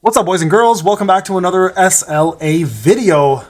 What's up, boys and girls? Welcome back to another SLA video.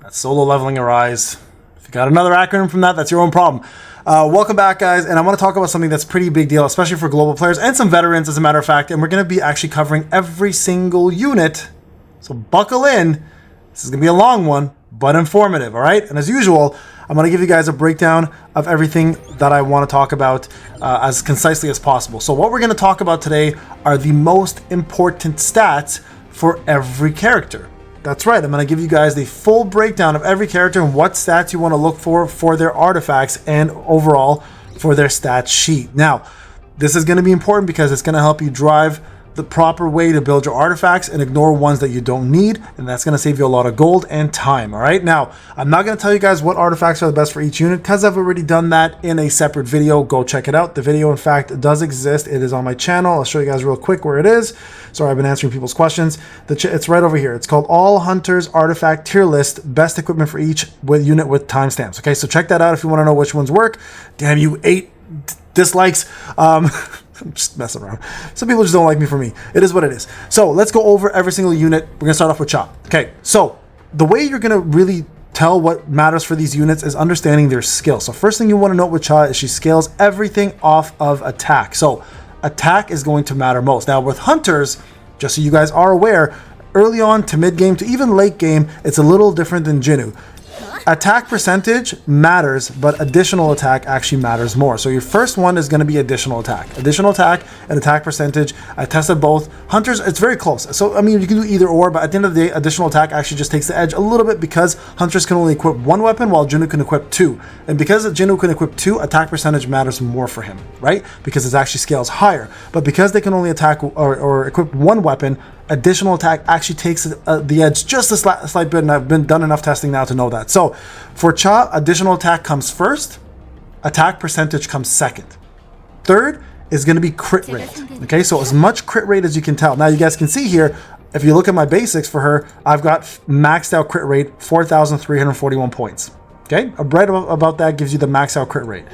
That's solo leveling Arise. If you got another acronym from that, that's your own problem. Welcome back, guys, and I want to talk about something that's pretty big deal, especially for global players and some veterans, as a matter of fact, and we're going to be actually covering every single unit, so buckle in. This is going to be a long one, but informative, all right? And as usual, I'm going to give you guys a breakdown of everything that I want to talk about as concisely as possible. So what we're going to talk about today are the most important stats for every character. That's right, I'm going to give you guys the full breakdown of every character and what stats you want to look for their artifacts and overall for their stat sheet. Now, this is going to be important because it's going to help you drive the proper way to build your artifacts and ignore ones that you don't need, and that's going to save you a lot of gold and time. All right, now I'm not going to tell you guys what artifacts are the best for each unit because I've already done that in a separate video. Go check it out. The video, in fact, does exist. It is on my channel. I'll show you guys real quick where it is. Sorry, I've been answering people's questions. It's right over here. It's called All Hunters Artifact Tier List, Best Equipment for Each Unit with Timestamps. Okay, so check that out if you want to know which ones work. Damn, you 8 dislikes. I'm just messing around. Some people just don't like me for me. It is what it is. So let's go over every single unit. We're going to start off with Cha. Okay, so the way you're going to really tell what matters for these units is understanding their skill. So first thing you want to note with Cha is she scales everything off of attack. So attack is going to matter most. Now with Hunters, just so you guys are aware, early on to mid game to even late game, it's a little different than Jinnu. Attack percentage matters, but additional attack actually matters more. So your first one is going to be additional attack. Additional attack and attack percentage. I tested both. Hunters, it's very close. So, I mean, you can do either or, but at the end of the day, additional attack actually just takes the edge a little bit because Hunters can only equip one weapon while Jinnu can equip two. And because Jinnu can equip two, attack percentage matters more for him, right? Because it actually scales higher. But because they can only attack or equip one weapon, additional attack actually takes the edge just a slight bit, and I've done enough testing now to know that. So for Cha, additional attack comes first, attack percentage comes second. Third is going to be crit rate. Okay, so as much crit rate as you can tell. Now you guys can see here, if you look at my basics for her, I've got maxed out crit rate, 4,341 points. Okay, right about that gives you the max out crit rate.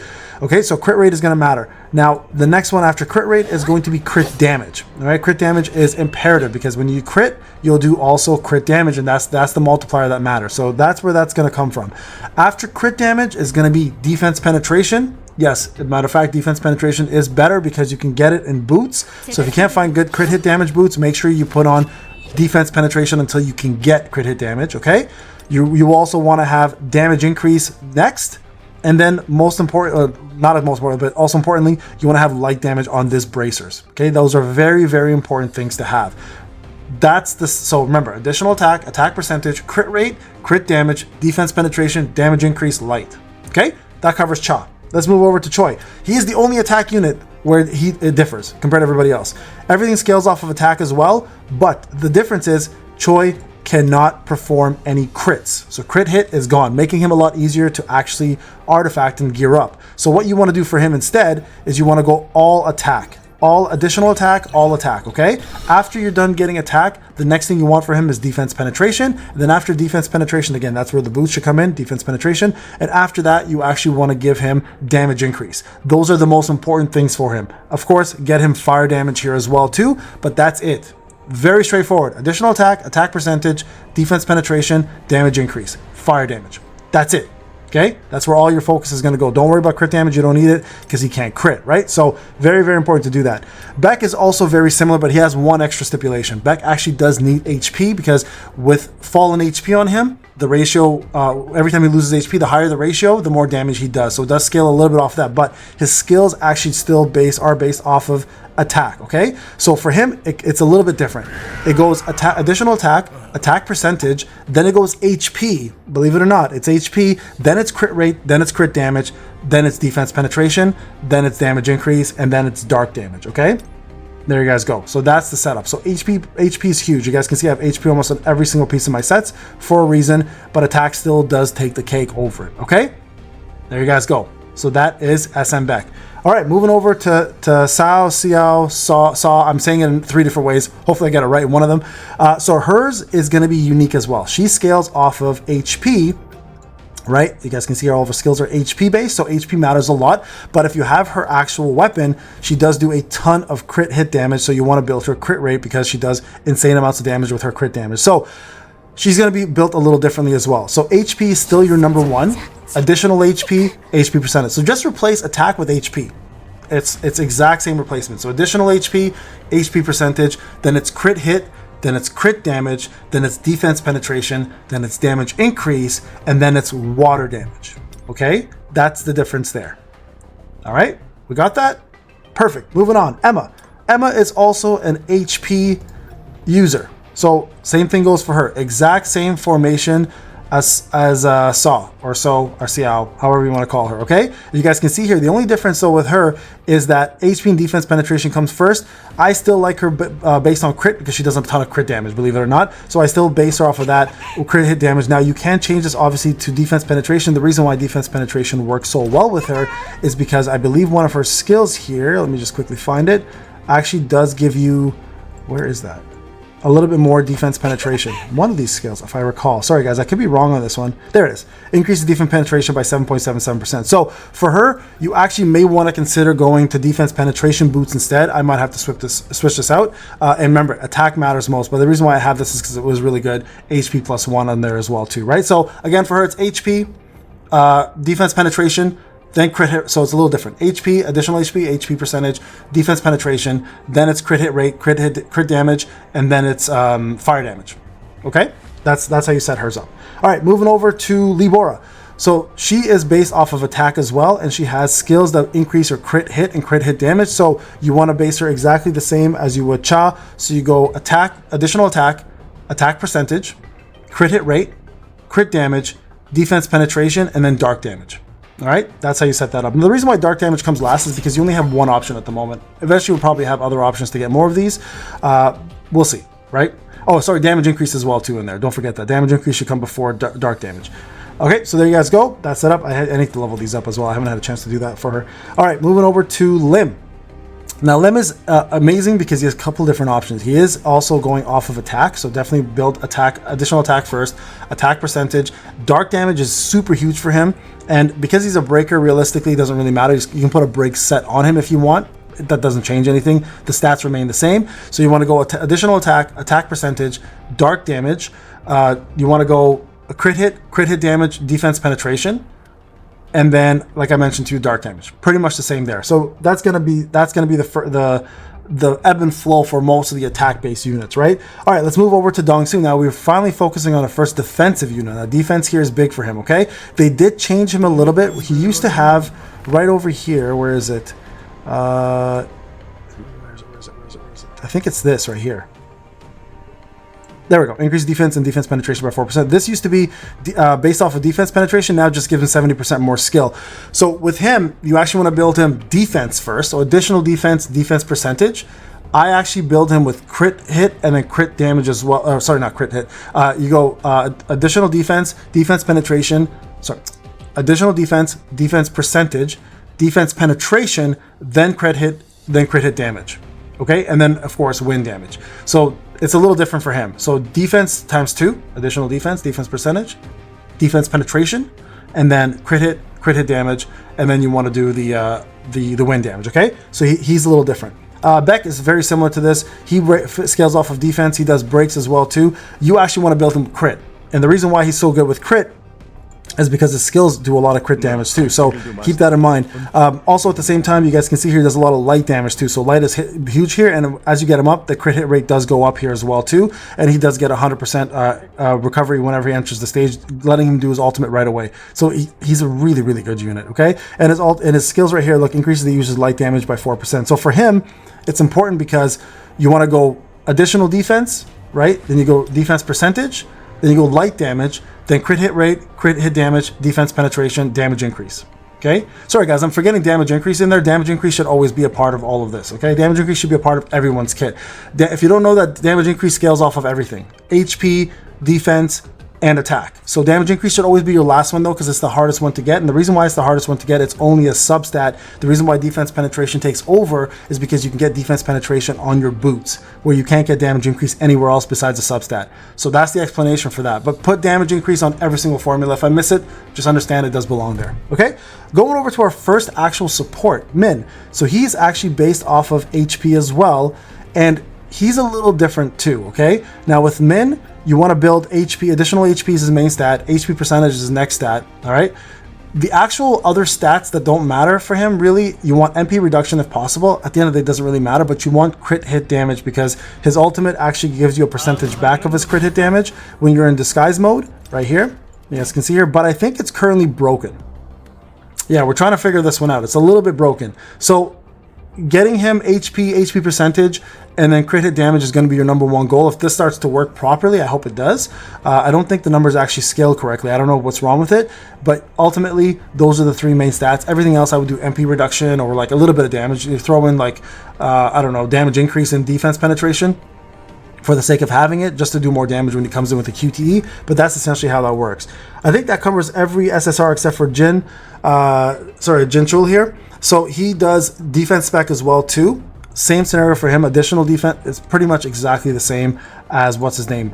Okay, so crit rate is going to matter. Now, the next one after crit rate is going to be crit damage. All right, crit damage is imperative because when you crit, you'll do also crit damage, and that's the multiplier that matters. So that's where that's going to come from. After crit damage is going to be defense penetration. Yes, as a matter of fact, defense penetration is better because you can get it in boots. So if you can't find good crit hit damage boots, make sure you put on defense penetration until you can get crit hit damage, okay? You also want to have damage increase next, and then most important, not as most important, but also importantly, you want to have light damage on this bracers, okay? Those are very, very important things to have. So remember, additional attack, attack percentage, crit rate, crit damage, defense penetration, damage increase, light, okay? That covers Cha. Let's move over to Choi. He is the only attack unit where it differs compared to everybody else. Everything scales off of attack as well, but the difference is Choi cannot perform any crits. So crit hit is gone, making him a lot easier to actually artifact and gear up. So what you want to do for him instead is you want to go all attack. All additional attack, all attack, okay? After you're done getting attack, the next thing you want for him is defense penetration. And then after defense penetration, again, that's where the boost should come in, defense penetration. And after that, you actually want to give him damage increase. Those are the most important things for him. Of course, get him fire damage here as well too, but that's it. Very straightforward. Additional attack, attack percentage, defense penetration, damage increase, fire damage. That's it. Okay, that's where all your focus is going to go. Don't worry about crit damage. You don't need it because he can't crit, right? So very, very important to do that. Baek is also very similar, but he has one extra stipulation. Baek actually does need HP because with fallen HP on him, the ratio, every time he loses HP, the higher the ratio, the more damage he does. So it does scale a little bit off that, but his skills actually still are based off of attack, okay? So for him, it's a little bit different. It goes additional attack, attack percentage, then it goes HP. Believe it or not, it's HP, then it's crit rate, then it's crit damage, then it's defense penetration, then it's damage increase, and then it's dark damage, okay? There you guys go. So that's the setup. So HP is huge. You guys can see I have HP almost on every single piece of my sets for a reason, but attack still does take the cake over it, okay? There you guys go. So that is SM Baek. All right, moving over to Sao, Xiao, Saw. I'm saying it in 3 different ways. Hopefully I get it right in one of them. So hers is going to be unique as well. She scales off of HP, right? You guys can see all of her skills are HP based, so HP matters a lot. But if you have her actual weapon, she does do a ton of crit hit damage, so you want to build her crit rate because she does insane amounts of damage with her crit damage. So she's going to be built a little differently as well. So HP is still your number one. Additional HP, HP percentage. So just replace attack with HP. It's exact same replacement. So additional HP, HP percentage, then it's crit hit, then it's crit damage, then it's defense penetration, then it's damage increase, and then it's water damage. Okay? That's the difference there. All right? We got that? Perfect. Moving on. Emma. Emma is also an HP user. So same thing goes for her. Exact same formation as Saw or Xiao, however you want to call her, okay? You guys can see here, the only difference though with her is that HP and defense penetration comes first. I still like her based on crit because she does a ton of crit damage, believe it or not. So I still base her off of that crit hit damage. Now you can change this obviously to defense penetration. The reason why defense penetration works so well with her is because I believe one of her skills here, let me just quickly find it, actually does give you, where is that? A little bit more defense penetration. One of these skills, if I recall. Sorry guys, I could be wrong on this one. There it is. Increases defense penetration by 7.77%. So for her, you actually may want to consider going to defense penetration boots instead. I might have to switch this out. And remember, attack matters most. But the reason why I have this is because it was really good. HP +1 on there as well too, right? So again, for her, it's HP, defense penetration, then crit hit, so it's a little different. HP, additional HP, HP percentage, defense penetration, then it's crit hit rate, crit damage, and then it's fire damage. Okay, that's how you set hers up. All right, moving over to Bora. So she is based off of attack as well, and she has skills that increase her crit hit and crit hit damage. So you want to base her exactly the same as you would Cha. So you go attack, additional attack, attack percentage, crit hit rate, crit damage, defense penetration, and then dark damage. All right, that's how you set that up. And the reason why dark damage comes last is because you only have one option at the moment. Eventually, we'll probably have other options to get more of these. We'll see, right? Oh, sorry, damage increase as well too in there. Don't forget that. Damage increase should come before dark damage. Okay, so there you guys go. That's set up. I need to level these up as well. I haven't had a chance to do that for her. All right, moving over to Lim. Now, Lim is amazing because he has a couple different options. He is also going off of attack, so definitely build attack, additional attack first, attack percentage. Dark damage is super huge for him, and because he's a breaker, realistically, it doesn't really matter. You can put a break set on him if you want. That doesn't change anything. The stats remain the same. So you want to go additional attack, attack percentage, dark damage. You want to go a crit hit damage, defense penetration. And then, like I mentioned to you, dark damage. Pretty much the same there. So that's gonna be the ebb and flow for most of the attack-based units, right? All right, let's move over to Dongsoo. Now we're finally focusing on a first defensive unit. Now defense here is big for him, okay? They did change him a little bit. He used to have right over here. Where is it? Where is it? I think it's this right here. There we go. Increase defense and defense penetration by 4%. This used to be based off of defense penetration. Now just gives him 70% more skill. So with him, you actually want to build him defense first. So additional defense, defense percentage. I actually build him with crit hit and then crit damage as well. Sorry, not crit hit. You go additional defense, defense penetration. Sorry, additional defense, defense percentage, defense penetration, then crit hit damage. Okay, and then of course wind damage. So it's a little different for him. So defense times 2, additional defense, defense percentage, defense penetration, and then crit hit damage, and then you want to do the wind damage. Okay, so he's a little different. Baek is very similar to this. He scales off of defense. He does breaks as well too. You actually want to build him crit, and the reason why he's so good with crit is because his skills do a lot of crit damage too. So keep that in mind. Also at the same time, you guys can see here, he does a lot of light damage too. So light is huge here. And as you get him up, the crit hit rate does go up here as well too. And he does get 100% recovery whenever he enters the stage, letting him do his ultimate right away. So he's a really, really good unit. Okay. And his skills right here, look, increases the user's light damage by 4%. So for him, it's important because you want to go additional defense, right? Then you go defense percentage, then you go light damage, then crit hit rate, crit hit damage, defense penetration, damage increase. Okay? Sorry guys, I'm forgetting damage increase in there. Damage increase should always be a part of all of this. Okay? Damage increase should be a part of everyone's kit. If you don't know that, damage increase scales off of everything. HP, defense, and attack. So damage increase should always be your last one though, because it's the hardest one to get. And the reason why it's the hardest one to get, it's only a substat. The reason why defense penetration takes over is because you can get defense penetration on your boots, where you can't get damage increase anywhere else besides a substat. So that's the explanation for that. But put damage increase on every single formula. If I miss it, just understand it does belong there. Okay, going over to our first actual support, Min. So he's actually based off of HP as well, and he's a little different too. Okay, now with Min, you want to build HP, additional HP is his main stat, HP percentage is his next stat, all right? The actual other stats that don't matter for him, really, you want MP reduction if possible. At the end of the day, it doesn't really matter, but you want crit hit damage because his ultimate actually gives you a percentage back of his crit hit damage when you're in disguise mode, right here. You guys can see here, but I think it's currently broken. Yeah, we're trying to figure this one out. It's a little bit broken. So getting him HP percentage, and then crit hit damage is going to be your number one goal. If this starts to work properly, I hope it does. I don't think the numbers actually scale correctly. I don't know what's wrong with it, but ultimately, those are the three main stats. Everything else, I would do MP reduction or like a little bit of damage. You throw in like, I don't know, damage increase in defense penetration for the sake of having it, just to do more damage when he comes in with a QTE, but that's essentially how that works. I think that covers every SSR except for Jin Chul here. So he does defense spec as well too. Same scenario for him. Additional defense is pretty much exactly the same as what's his name,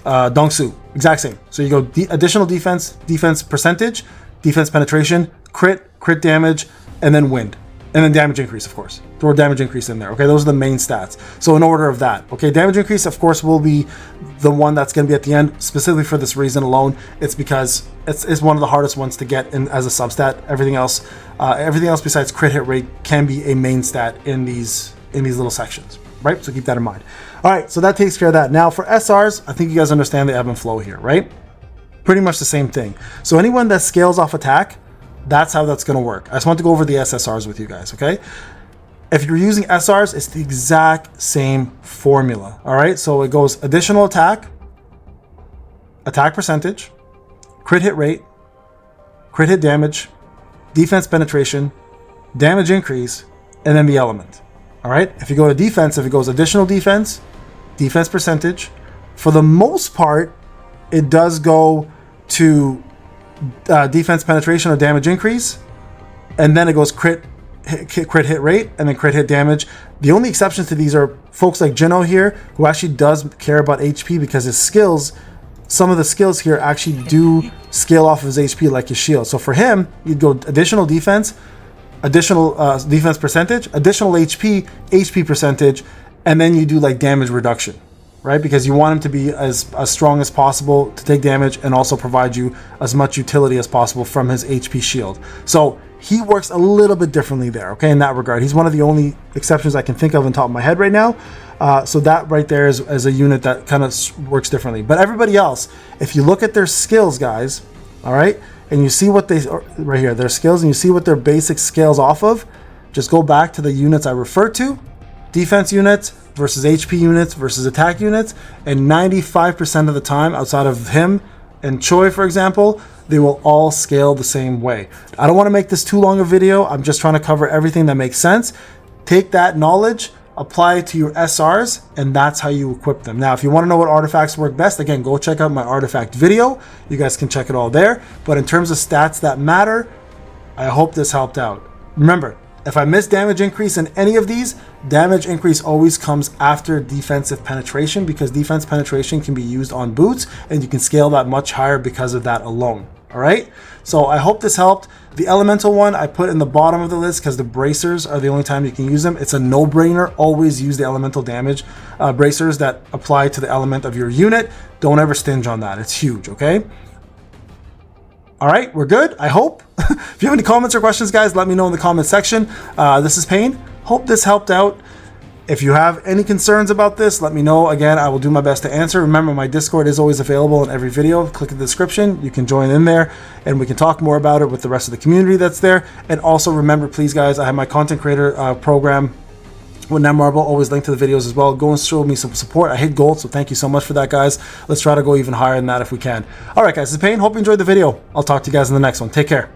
Dongsoo. Exact same. So you go additional defense percentage, defense penetration, crit damage, and then wind, and then damage increase, of course. Throw damage increase in there. Okay, those are the main stats. So in order of that, okay, damage increase, of course, will be the one that's going to be at the end, specifically for this reason alone. It's because it's one of the hardest ones to get in as a substat. Everything else besides crit hit rate can be a main stat in these little sections, right? So keep that in mind. All right, so that takes care of that. Now for SRs, I think you guys understand the ebb and flow here, right? Pretty much the same thing. So anyone that scales off attack, that's how that's going to work. I just want to go over the SSRs with you guys, okay? If you're using SRs, it's the exact same formula, all right? So it goes additional attack percentage, crit hit rate, crit hit damage, defense penetration, damage increase, and then the element, all right? If you go to defense, if it goes additional defense percentage, for the most part, it does go to defense penetration or damage increase, and then it goes crit hit rate, and then crit hit damage. The only exceptions to these are folks like Jino here, who actually does care about HP because his skills, some of the skills here actually do scale off of his HP like his shield. So for him, you'd go additional defense percentage, additional HP percentage, and then you do like damage reduction, right? Because you want him to be as strong as possible to take damage and also provide you as much utility as possible from his HP shield. So he works a little bit differently there, okay, in that regard. He's one of the only exceptions I can think of on top of my head right now. So that right there is a unit that kind of works differently. But everybody else, if you look at their skills, guys, all right, and you see what right here, their skills, and you see what their basic scales off of, just go back to the units I referred to, defense units versus HP units versus attack units, and 95% of the time, outside of him and Choi, for example, they will all scale the same way. I don't want to make this too long a video. I'm just trying to cover everything that makes sense. Take that knowledge, apply it to your SRs, and that's how you equip them. Now, if you want to know what artifacts work best, again, go check out my artifact video. You guys can check it all there. But in terms of stats that matter, I hope this helped out. Remember, if I miss damage increase in any of these, damage increase always comes after defensive penetration, because defense penetration can be used on boots, and you can scale that much higher because of that alone. All right, so I hope this helped. The elemental one I put in the bottom of the list because the bracers are the only time you can use them. It's a no-brainer. Always use the elemental damage bracers that apply to the element of your unit. Don't ever stinge on that. It's huge, okay? All right, we're good, I hope. If you have any comments or questions, guys, let me know in the comment section. This is Payne. Hope this helped out. If you have any concerns about this, let me know. Again, I will do my best to answer. Remember, my Discord is always available in every video. Click the description. You can join in there, and we can talk more about it with the rest of the community that's there. And also remember, please, guys, I have my content creator program with Netmarble, always linked to the videos as well. Go and show me some support. I hit gold, so thank you so much for that, guys. Let's try to go even higher than that if we can. All right, guys, this is Payne. Hope you enjoyed the video. I'll talk to you guys in the next one. Take care.